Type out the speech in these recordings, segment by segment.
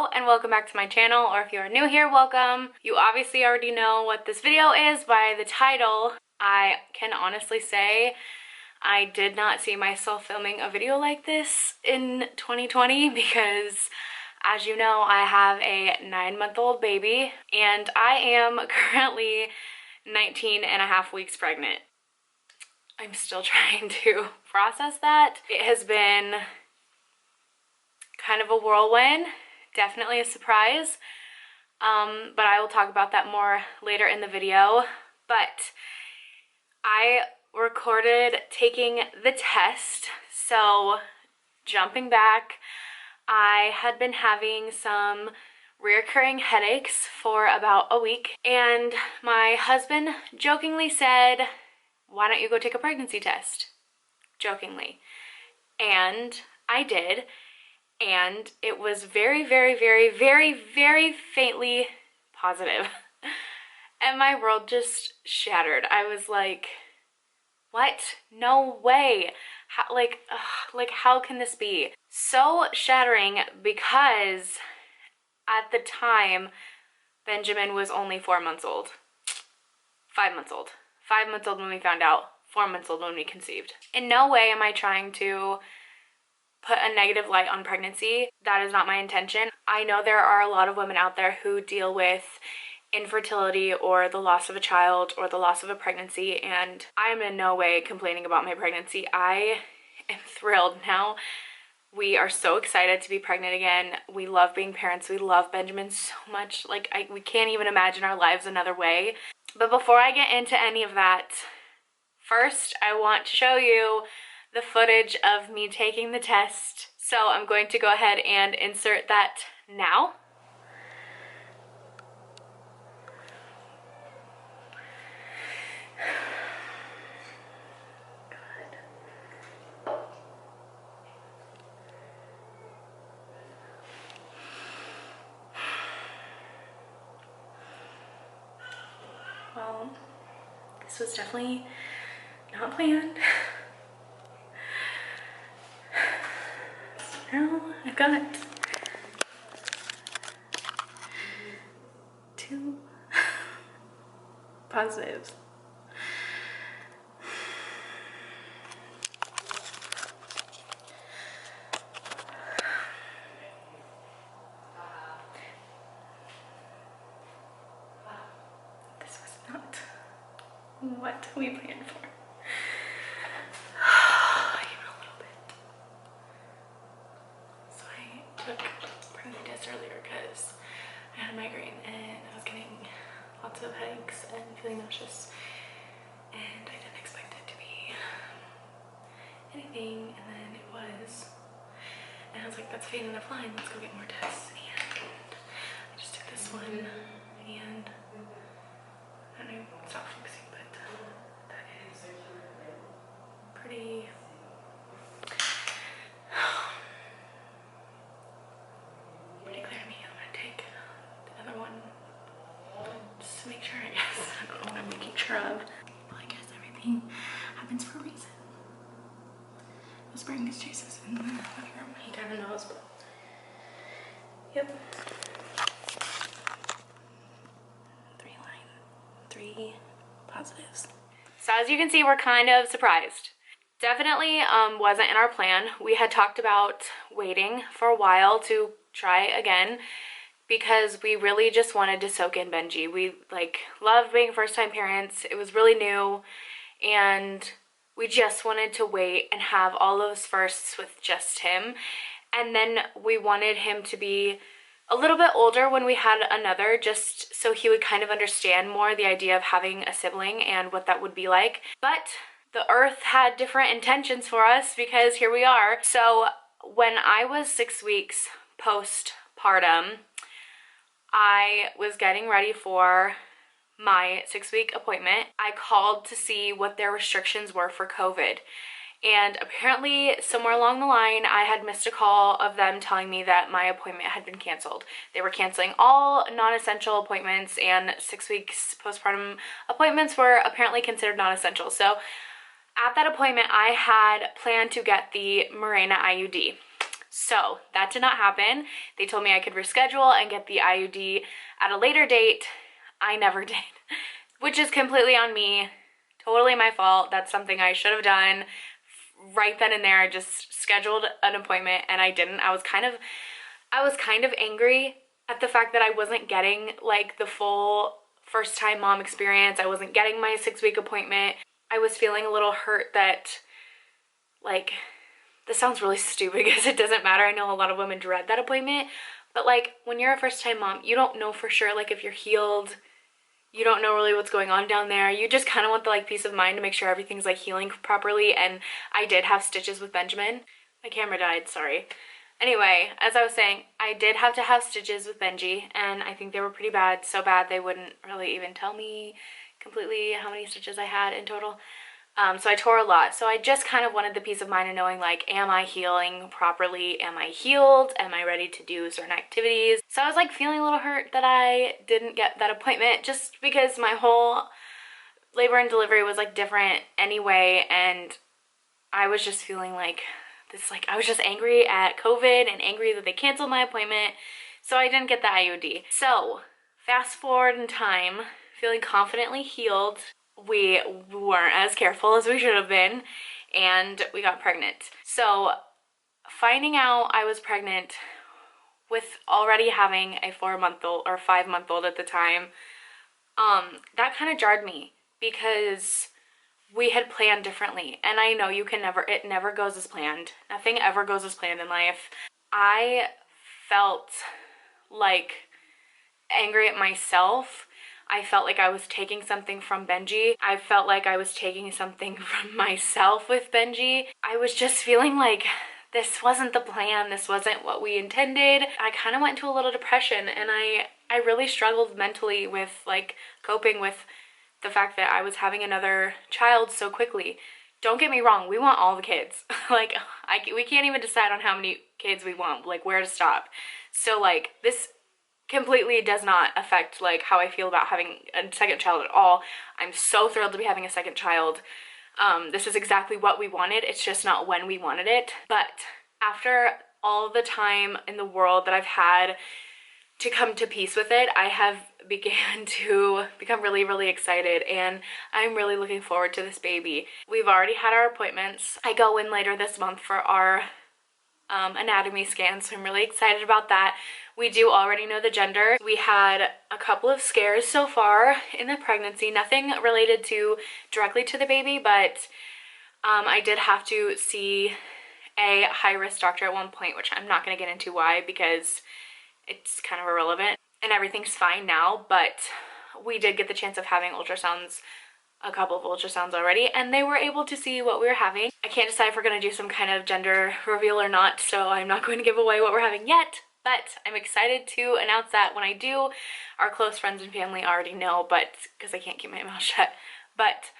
Hello and welcome back to my channel, or if you are new here, welcome. You obviously already know what this video is by the title. I can honestly say I did not see myself filming a video like this in 2020 because, as you know, I have a 9-month-old baby and I am currently 19 and a half weeks pregnant. I'm still trying to process that. It has been kind of a whirlwind. Definitely a surprise, but I will talk about that more later in the video. But I recorded taking the test, so jumping back, I had been having some reoccurring headaches for about a week, and my husband jokingly said, "Why don't you go take a pregnancy test?" Jokingly. And I did. And it was very, very, very, very, very faintly positive. And my world just shattered. I was like, what? No way. How can this be? So shattering because at the time, Benjamin was only 4 months old. 5 months old. 5 months old when we found out. 4 months old when we conceived. In no way am I trying to put a negative light on pregnancy. That is not my intention. I know there are a lot of women out there who deal with infertility or the loss of a child or the loss of a pregnancy, and I'm in no way complaining about my pregnancy. I am thrilled now. We are so excited to be pregnant again. We love being parents. We love Benjamin so much. We can't even imagine our lives another way. But before I get into any of that, first I want to show you the footage of me taking the test. So I'm going to go ahead and insert that now. Well, this was definitely not planned. Now I've got 2 positives. This was not what we planned for. Even a little bit. So I took pregnancy test earlier because I had a migraine and I was getting lots of headaches and feeling nauseous, and I didn't expect it to be anything, and then it was, and I was like, that's faint enough line, let's go get more tests. And I just took this one, and I don't know, it's not focusing, but that is pretty clear to me. I'm gonna take the other one just to make sure, I guess. I don't know what I'm making sure of. Well, I guess everything happens for a reason. I was wearing these chases in the living room. He kind of knows, but yep. 3 positives. So as you can see, we're kind of surprised. Definitely wasn't in our plan. We had talked about waiting for a while to try again because we really just wanted to soak in Benji. We loved being first-time parents. It was really new, and we just wanted to wait and have all those firsts with just him. And then we wanted him to be a little bit older when we had another, just so he would kind of understand more the idea of having a sibling and what that would be like. But the earth had different intentions for us because here we are. So when I was 6 weeks postpartum, I was getting ready for my 6-week appointment. I called to see what their restrictions were for COVID. And apparently somewhere along the line, I had missed a call of them telling me that my appointment had been canceled. They were canceling all non-essential appointments, and 6 weeks postpartum appointments were apparently considered non-essential. So at that appointment, I had planned to get the Mirena IUD. So that did not happen. They told me I could reschedule and get the IUD at a later date. I never did, which is completely on me. Totally my fault. That's something I should have done right then and there. Just scheduled an appointment and I didn't. I was kind of angry at the fact that I wasn't getting like the full first time mom experience. I wasn't getting my 6-week appointment. I was feeling a little hurt that, like, this sounds really stupid because it doesn't matter. I know a lot of women dread that appointment, but like when you're a first time mom, you don't know for sure like if you're healed. You don't know really what's going on down there. You just kind of want the like peace of mind to make sure everything's like healing properly. And I did have stitches with Benjamin. My camera died, sorry. Anyway, as I was saying, I did have to have stitches with Benji, and I think they were pretty bad, so bad they wouldn't really even tell me completely how many stitches I had in total. So I tore a lot. So I just kind of wanted the peace of mind of knowing like, am I healing properly? Am I healed? Am I ready to do certain activities? So I was like feeling a little hurt that I didn't get that appointment just because my whole labor and delivery was like different anyway, and I was just feeling like this, like I was just angry at COVID and angry that they canceled my appointment, so I didn't get the IUD. So fast forward in time, feeling confidently healed, we weren't as careful as we should have been, and we got pregnant. So finding out I was pregnant with already having a 4-month-old or 5-month-old at the time, that kind of jarred me because we had planned differently. And I know it never goes as planned. Nothing ever goes as planned in life. I felt like angry at myself. I felt like I was taking something from Benji. I felt like I was taking something from myself with Benji. I was just feeling like this wasn't the plan. This wasn't what we intended. I kind of went into a little depression, and I really struggled mentally with like coping with the fact that I was having another child so quickly. Don't get me wrong, we want all the kids. Like, we can't even decide on how many kids we want, like where to stop. So like, this completely does not affect like how I feel about having a second child at all. I'm so thrilled to be having a second child. This is exactly what we wanted. It's just not when we wanted it. But after all the time in the world that I've had to come to peace with it, I have began to become really, really excited, and I'm really looking forward to this baby. We've already had our appointments. I go in later this month for our anatomy scan, so I'm really excited about that. We do already know the gender. We had a couple of scares so far in the pregnancy, nothing related directly to the baby, but I did have to see a high-risk doctor at one point, which I'm not going to get into why, because it's kind of irrelevant, and everything's fine now. But we did get the chance of having ultrasounds, a couple of ultrasounds already, and they were able to see what we were having. I can't decide if we're going to do some kind of gender reveal or not, so I'm not going to give away what we're having yet, but I'm excited to announce that when I do. Our close friends and family already know, but because I can't keep my mouth shut. But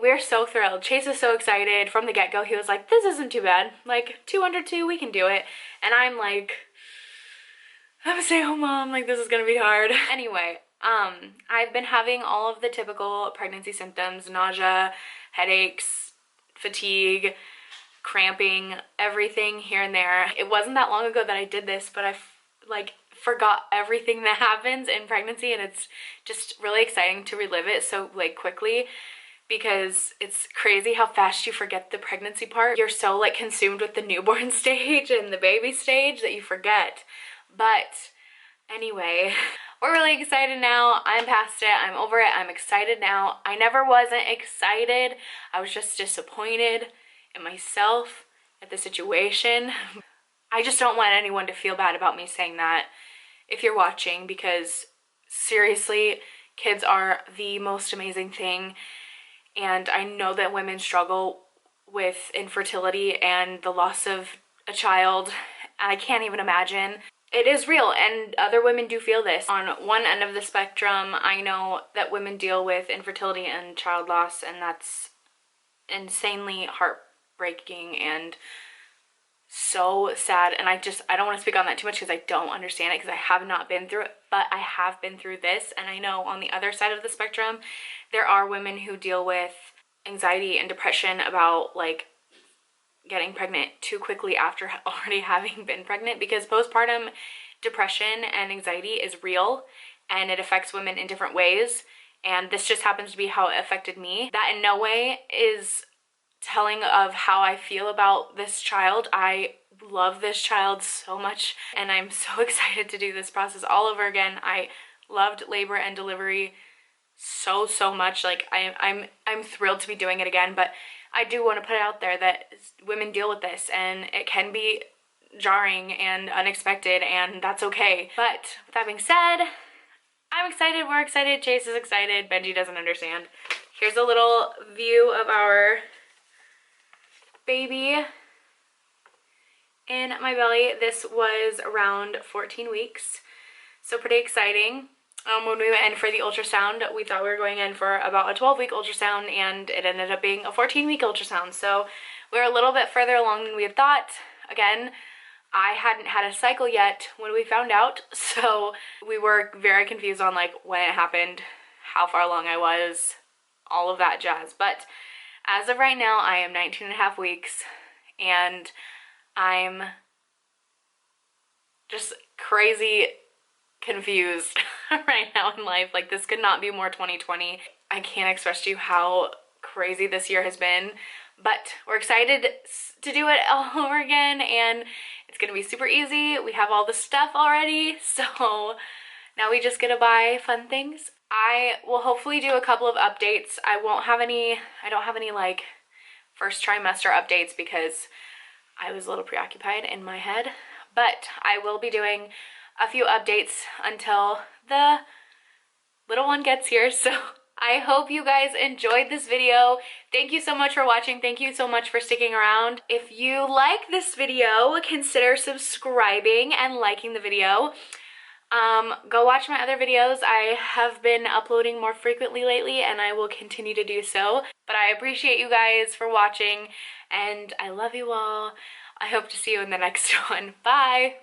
we're so thrilled. Chase is so excited from the get-go. He was like, this isn't too bad, like 2 under 2, we can do it. And I'm like, I'm a stay-at-home mom, like this is gonna be hard. Anyway, I've been having all of the typical pregnancy symptoms: nausea, headaches, fatigue, cramping, everything here and there. It wasn't that long ago that I did this, but I like forgot everything that happens in pregnancy, and it's just really exciting to relive it so like quickly, because it's crazy how fast you forget the pregnancy part. You're so like consumed with the newborn stage and the baby stage that you forget. But anyway, we're really excited now. I'm past it. I'm over it. I'm excited now. I never wasn't excited. I was just disappointed in myself, at the situation. I just don't want anyone to feel bad about me saying that if you're watching, because seriously, kids are the most amazing thing. And I know that women struggle with infertility and the loss of a child. I can't even imagine. It is real, and other women do feel this. On one end of the spectrum, I know that women deal with infertility and child loss, and that's insanely heartbreaking and so sad. And I don't want to speak on that too much because I don't understand it, because I have not been through it, but I have been through this. And I know on the other side of the spectrum, there are women who deal with anxiety and depression about like getting pregnant too quickly after already having been pregnant, because postpartum depression and anxiety is real and it affects women in different ways. And this just happens to be how it affected me. That in no way is telling of how I feel about this child. I love this child so much and I'm so excited to do this process all over again. I loved labor and delivery so much. Like I'm thrilled to be doing it again, but I do want to put it out there that women deal with this and it can be jarring and unexpected, and that's okay. But with that being said, I'm excited, we're excited, Chase is excited, Benji doesn't understand. Here's a little view of our baby in my belly. This was around 14 weeks, so pretty exciting. When we went in for the ultrasound, we thought we were going in for about a 12-week ultrasound, and it ended up being a 14-week ultrasound. So we were a little bit further along than we had thought. Again, I hadn't had a cycle yet when we found out, so we were very confused on like when it happened, how far along I was, all of that jazz. But as of right now, I am 19 and a half weeks, and I'm just crazy confused right now in life. Like, this could not be more 2020. I can't express to you how crazy this year has been, but we're excited to do it all over again, and it's gonna be super easy. We have all the stuff already, so now we just get to buy fun things. I will hopefully do a couple of updates. I don't have any like first trimester updates because I was a little preoccupied in my head, but I will be doing a few updates until the little one gets here. So I hope you guys enjoyed this video. Thank you so much for watching. Thank you so much for sticking around. If you like this video, consider subscribing and liking the video. Go watch my other videos. I have been uploading more frequently lately, and I will continue to do so. But I appreciate you guys for watching, and I love you all. I hope to see you in the next one. Bye!